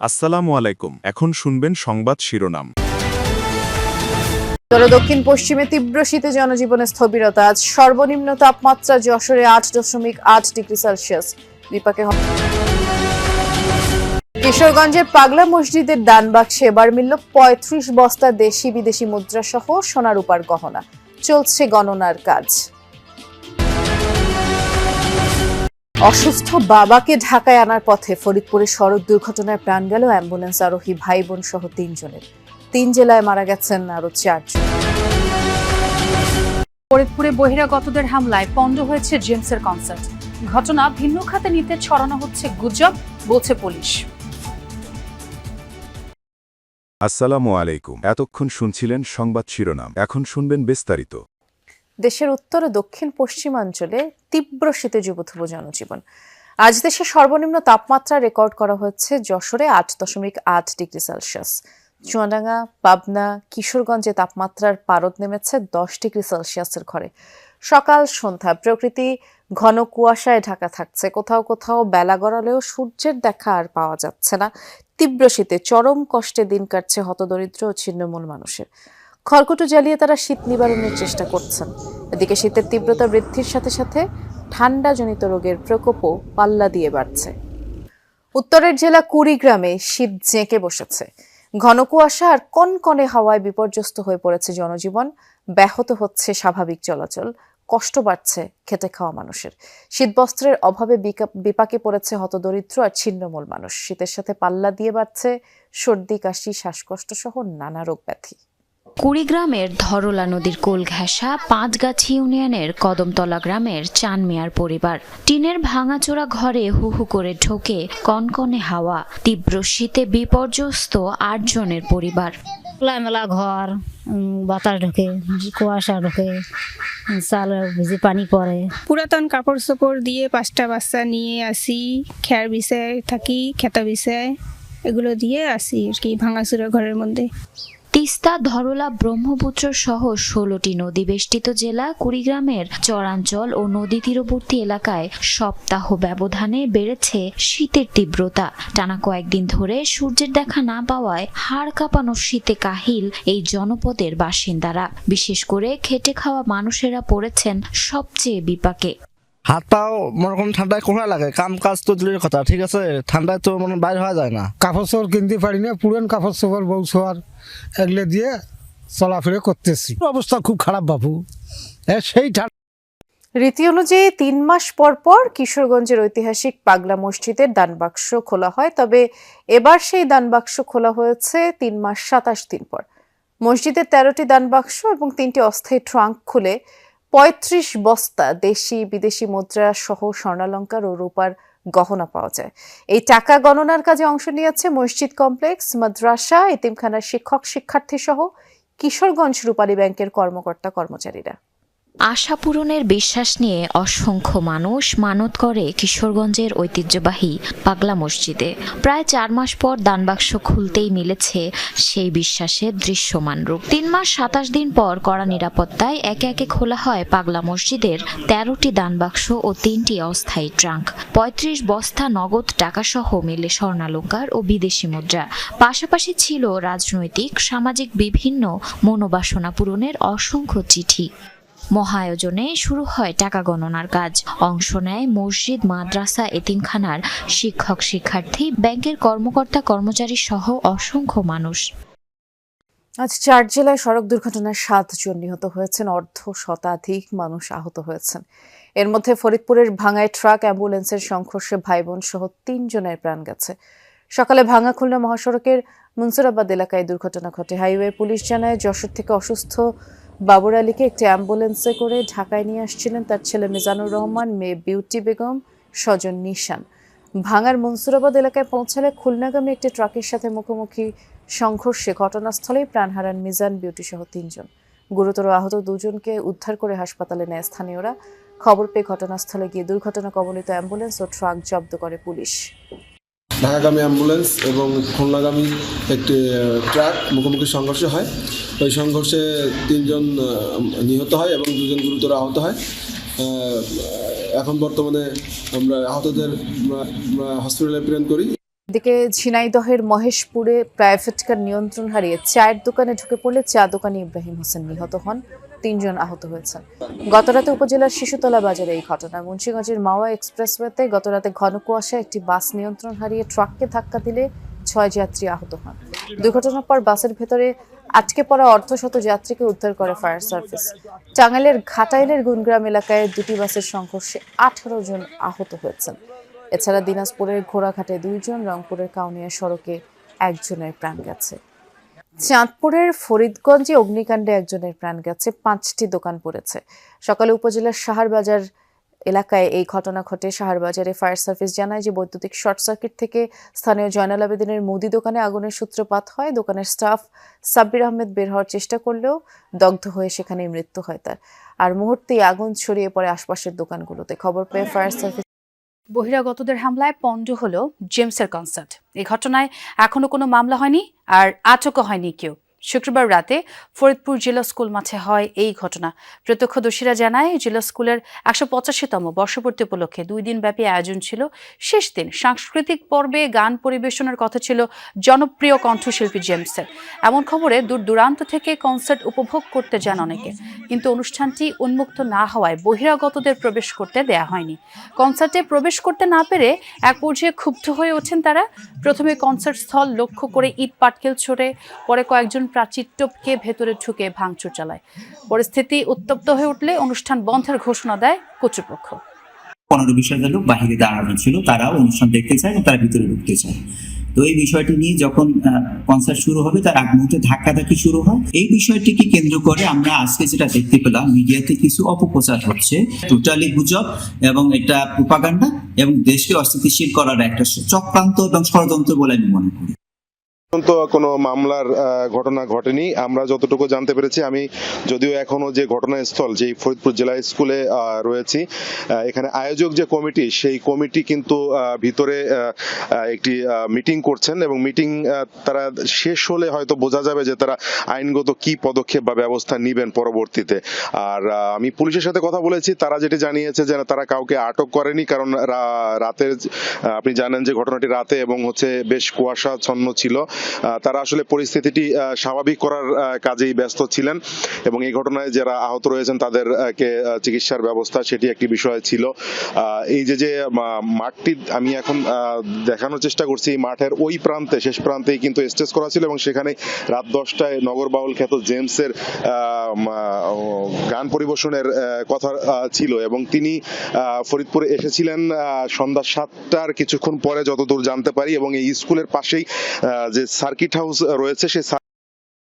আসসালামু আলাইকুম। এখন শুনবেন সংবাদ শিরোনাম। দক্ষিণ পশ্চিমে তীব্র শীতে জনজীবনে স্থবিরতা। আজ সর্বনিম্ন তাপমাত্রা যশোরে 8.8 ডিগ্রি সেলসিয়াস। বিপাকে কিশোরগঞ্জের পাগলা মসজিদের দান বাক্সে এবার মিলল 35 বস্তা দেশি বিদেশি মুদ্রা সহ সোনা রূপার গহনা। চলছে গণনার কাজ। অসুস্থ বাবাকে ঢাকায় আনার পথে ফরিদপুরে সড়ক দুর্ঘটনায় প্রাণ গেল অ্যাম্বুলেন্স আরোহী ভাই বোন সহ 3 জনের। 3 জেলায় মারা গেছেন আরো 4 জন। ফরিদপুরে বহিরাগতদের হামলায় পণ্ড হয়েছে জেমসের কনসার্ট। ঘটনা ভিন্ন খাতে নিতে ছড়ানো হচ্ছে গুজব, বলছে পুলিশ। আসসালামু আলাইকুম। এতক্ষণ শুনছিলেন সংবাদ শিরোনাম, এখন শুনবেন বিস্তারিত। দেশের উত্তর ও দক্ষিণ পশ্চিমাঞ্চলে তীব্র শীতে যুবথুব জনজীবন। আজ দেশে সর্বনিম্ন তাপমাত্রা রেকর্ড করা হয়েছে যশোরে 8.8 ডিগ্রি সেলসিয়াস। চুয়াডাঙ্গা, পাবনা, কিশোরগঞ্জে তাপমাত্রার পারদ নেমেছে 10 ডিগ্রি সেলসিয়াসের ঘরে। সকাল সন্ধ্যা প্রকৃতি ঘন কুয়াশায় ঢাকা থাকছে। কোথাও কোথাও বেলা গড়ালেও সূর্যের দেখা আর পাওয়া যাচ্ছে না। তীব্র শীতে চরম কষ্টে দিন কাটছে হতদরিদ্র ও ছিন্নমূল মানুষের। খড়কুটো জ্বালিয়ে তারা শীত নিবারণের চেষ্টা করছেন। এদিকে শীতের তীব্রতা বৃদ্ধির সাথে সাথে ঠান্ডাজনিত রোগের প্রকোপও পাল্লা দিয়ে বাড়ছে। উত্তরের জেলা কুড়িগ্রামে শীত জেঁকে বসেছে। ঘন কুয়াশা আর কনকনে হাওয়ায় বিপর্যস্ত হয়ে পড়েছে জনজীবন। ব্যাহত হচ্ছে স্বাভাবিক চলাচল। কষ্ট বাড়ছে খেটে খাওয়া মানুষের। শীতবস্ত্রের অভাবে বিপাকে পড়েছে হতদরিদ্র আর ছিন্নমূল মানুষ। শীতের সাথে পাল্লা দিয়ে বাড়ছে সর্দি, কাশি, শ্বাসকষ্ট সহ নানা রোগ ব্যাধি। কুড়িগ্রামের ধরলা নদীর কোল ঘেঁষা পাঁচগাছি ইউনিয়নের কদমতলা গ্রামের চান মিয়ার পরিবার। টিনের ভাঙাচোরা ঘরে হু হু করে ঢোকে কনকনে হাওয়া। তীব্র শীতে বিপর্যস্ত 8 জনের পরিবার। খোলামেলা ঘর, বাতাস ঢোকে, কুয়াশা ঢোকে, চাল ভিজে পানি পড়ে। পুরাতন কাপড় চোপড় দিয়ে 5টা বাচ্চা নিয়ে আসি, খেয়ার বিছায় থাকি, খেতা বিছায় এগুলো দিয়ে আসি আর কি ভাঙাচোরা ঘরের মধ্যে। তিস্তা, ধরলা, ব্রহ্মপুত্র সহ 16টি নদী বেষ্টিত জেলা কুড়িগ্রামের চরাঞ্চল ও নদী তীরবর্তী এলাকায় সপ্তাহ ব্যবধানে বেড়েছে শীতের তীব্রতা। টানা কয়েকদিন ধরে সূর্যের দেখা না পাওয়ায় হাড় কাঁপানো শীতে কাহিল এই জনপদের বাসিন্দারা। বিশেষ করে খেটে খাওয়া মানুষেরা পড়েছেন সবচেয়ে বিপাকে। হাত পাও মনে করেন ঠান্ডায় কোথায় লাগে, কাম কাজ তো দূরের কথা, ঠিক আছে, ঠান্ডায় তো মনে বাইরে হওয়া যায় না। কাপড় চোপড় কিনতে পারি না, পুরান কাপড় চোপড় বউ শোয়ার এগুলো দিয়ে চলাফেরা করতেছি। অবস্থা খুব খারাপ বাবু। সেই রীতি অনুযায়ী 3 মাস পর পর কিশোরগঞ্জের ঐতিহাসিক পাগলা মসজিদের দানবাক্স খোলা হয়। তবে এবার সেই দানবাক্স খোলা হয়েছে 3 মাস 27 দিন পর। মসজিদের 13টি দানবাক্স এবং 3টি অস্থায়ী ট্রাঙ্ক খুলে 35 বস্তা দেশি বিদেশি মুদ্রা সহ স্বর্ণালংকার ও রূপার গহনা পাওয়া যায়। এই টাকা গণনার কাজে অংশ নিয়েছে মসজিদ কমপ্লেক্স, মাদ্রাসা, এতিমখানার শিক্ষক শিক্ষার্থী সহ কিশোরগঞ্জ রূপালী ব্যাংকের কর্মকর্তা কর্মচারীরা। আশা পূরণের বিশ্বাস নিয়ে অসংখ্য মানুষ মানত করে কিশোরগঞ্জের ঐতিহ্যবাহী পাগলা মসজিদে। প্রায় 4 মাস পর দানবাক্স খুলতেই মিলেছে সেই বিশ্বাসের দৃশ্যমান রূপ। 3 মাস 27 দিন পর কড়া নিরাপত্তায় একে একে খোলা হয় পাগলা মসজিদের 13টি দানবাক্স ও 3টি অস্থায়ী ট্রাঙ্ক। 35 বস্তা নগদ টাকা সহ মেলে স্বর্ণালংকার ও বিদেশি মুদ্রা। পাশাপাশি ছিল রাজনৈতিক, সামাজিক বিভিন্ন মনোবাসনা পূরণের অসংখ্য চিঠি। মহায়োজনে শুরু হয় টাকা গণনার কাজ। অংশ নেয় মসজিদ, মাদ্রাসা, এতিমখানার শিক্ষক শিক্ষার্থী, ব্যাংকের কর্মকর্তা কর্মচারী সহ অসংখ্য মানুষ। আজ 4 জেলায় সড়ক দুর্ঘটনায় 7 জন নিহত হয়েছেন, অর্ধ শতাধিক মানুষ আহত হয়েছেন। এর মধ্যে ফরিদপুরের ভাঙায় ট্রাক অ্যাম্বুলেন্সের সংঘর্ষে ভাই বোন সহ 3 জনের প্রাণ গেছে। সকালে ভাঙা খুলনা মহাসড়কের মনসুরাবাদ এলাকায় দুর্ঘটনা ঘটে। হাইওয়ে পুলিশ জানায়, যশোর থেকে অসুস্থ বাবুর আলীকে একটি অ্যাম্বুলেন্সে করে ঢাকায় নিয়ে আসছিলেন তার ছেলে মিজানুর রহমান, মেয়ে বিউটি বেগম, স্বজন নিশান। ভাঙার মনসুরাবাদ এলাকায় পৌঁছালে খুলনাগামী একটি ট্রাকের সাথে মুখোমুখি সংঘর্ষে ঘটনাস্থলেই প্রাণ হারান মিজান, বিউটি সহ 3 জন। গুরুতর আহত 2 জনকে উদ্ধার করে হাসপাতালে নেয় স্থানীয়রা। খবর পেয়ে ঘটনাস্থলে গিয়ে দুর্ঘটনা কবলিত অ্যাম্বুলেন্স ও ট্রাক জব্দ করে পুলিশ। ঢাকাগামী অ্যাম্বুলেন্স এবং খুলনাগামী একটি ট্রাক মুখোমুখি সংঘর্ষ হয়। ওই সংঘর্ষে 3 জন নিহত হয় এবং 2 জন গুরুতর আহত হয়। এখন বর্তমানে আমরা আহতদের হসপিটালে প্রেরণ করি। এদিকে ঝিনাইদহের মহেশপুরে প্রাইভেট কার নিয়ন্ত্রণ হারিয়ে চায়ের দোকানে ঢুকে পড়লে চা দোকানি ইব্রাহিম হোসেন নিহত হন, 3 জন আহত হয়েছেন। গতরাতে উপজেলার শিশুতলা বাজারে এই ঘটনা। মুন্সিগঞ্জের মাওয়া এক্সপ্রেসওয়েতে গতরাতে ঘন কুয়াশায় একটি বাস নিয়ন্ত্রণ হারিয়ে ট্রাককে ধাক্কা দিলে 6 যাত্রী আহত হন। দুর্ঘটনার পর বাসের ভেতরে আটকে পড়া অর্ধশত যাত্রীকে উদ্ধার করে ফায়ার সার্ভিস। টাঙ্গাইলের ঘাটাইলের গুনগ্রাম এলাকায় দুটি বাসের সংঘর্ষে 18 জন আহত হয়েছেন। এছাড়া দিনাজপুরের ঘোড়াঘাটে 2 জন, রংপুরের কাউনিয়া সড়কে 1 জনের প্রাণ গেছে। চাঁদপুরের ফরিদগঞ্জে অগ্নিকাণ্ডে 1 জনের প্রাণ গেছে, 5টি দোকান পড়েছে। সকালে উপজেলার সাহারবাজার এলাকায় এই ঘটনা ঘটে। সাহারবাজারে ফায়ার সার্ভিস জানায় যে বৈদ্যুতিক শর্ট সার্কিট থেকে স্থানীয় জয়নাল আবেদিনের মুদি দোকানে আগুনের সূত্রপাত হয়। দোকানের স্টাফ সাব্বির আহমেদ বের হওয়ার চেষ্টা করলেও দগ্ধ হয়ে সেখানেই মৃত্যু হয় তার। আর মুহূর্তেই আগুন ছড়িয়ে পড়ে আশপাশের দোকানগুলোতে। খবর পেয়ে ফায়ার সার্ভিস। বহিরাগতদের হামলায় পণ্ড হলো জেমসের কনসার্ট। এই ঘটনায় এখনো কোনো মামলা হয়নি আর আটকও হয়নি কেউ। শুক্রবার রাতে ফরিদপুর জেলা স্কুল মাঠে হয় এই ঘটনা। প্রত্যক্ষদর্শীরা জানায় জেলা স্কুলের 185তম বর্ষপূর্তি উপলক্ষে 2 দিন ব্যাপী আয়োজন ছিল। শেষ দিন সাংস্কৃতিক পর্বে গান পরিবেশনের কথা ছিল জনপ্রিয় কণ্ঠশিল্পী জেমসের। এমন খবরে দূর দূরান্ত থেকে কনসার্ট উপভোগ করতে যান অনেকে, কিন্তু অনুষ্ঠানটি উন্মুক্ত না হওয়ায় বহিরাগতদের প্রবেশ করতে দেয়া হয়নি। কনসার্টে প্রবেশ করতে না পেরে এক পর্যায়ে ক্ষুব্ধ হয়ে ওঠেন তারা। প্রথমে কনসার্ট স্থল লক্ষ্য করে ইট পাটকেল ছোড়ে, পরে কয়েকজন প্রাচীর টপকে ভেতরে ঢুকে ভাঙচুর চালায়। পরিস্থিতি উত্তপ্ত হয়ে উঠলে অনুষ্ঠান বন্ধের ঘোষণা দেয় কর্তৃপক্ষ। 15-20 লোক বাহিরে দাঁড়ানো ছিল, তারা অনুষ্ঠান দেখতে চায় এবং তারা ভিতরে ঢুকতে চায়। তো এই বিষয়টি নিয়ে যখন কনসার্ট শুরু হবে তার আগ মুহূর্তে ধাক্কাধাক্কি শুরু হয়। এই বিষয়টিকে কেন্দ্র করে আমরা আজকে যেটা দেখতে পেলাম, মিডিয়াতে কিছু অপপ্রচার হচ্ছে, টোটালি গুজব এবং এটা প্রোপাগান্ডা এবং দেশকে অস্থিতিশীল করার একটা চক্রান্ত এবং ষড়যন্ত্র বলে আমি মনে করি। তো কোনো মামলার ঘটনা ঘটেনি আমরা যতটুকু জানতে পেরেছি। আমি যদিও এখনো যে ঘটনাস্থল, যে ফরিদপুর জেলা স্কুলে রয়েছি, এখানে আয়োজক যে কমিটি, সেই কমিটি কিন্তু ভিতরে একটি মিটিং করছেন এবং মিটিং তারা শেষ হলে হয়তো বোঝা যাবে যে তারা আইনগত কি পদক্ষেপ বা ব্যবস্থা নেবেন পরবর্তীতে। আর আমি পুলিশের সাথে কথা বলেছি, তারা যেটি জানিয়েছে যে তারা কাউকে আটক করেনি, কারণ রাতের আপনি জানেন যে ঘটনাটি রাতে এবং বেশ কুয়াশাচ্ছন্ন ছিল। তারা আসলে পরিস্থিতিটি স্বাভাবিক করার কাজেই ব্যস্ত ছিলেন এবং এই ঘটনায় যারা আহত রয়েছেন তাদেরকে চিকিৎসার ব্যবস্থা, সেটি একটি বিষয় ছিল। এই যে মাঠটি আমি এখন দেখানোর চেষ্টা করছি, এই মাঠের ওই প্রান্তে, শেষ প্রান্তেই কিন্তু স্টেজ করা ছিল এবং সেখানে রাত 10টায় নগর বাউল খ্যাত জেমসের গান পরিবেশনের কথা ছিল এবং তিনি ফরিদপুরে এসেছিলেন সন্ধ্যা 7টার কিছুক্ষণ পরে যতদূর জানতে পারি। এবং এই স্কুলের পাশেই যে সার্কিট হাউস রয়েছে, সেই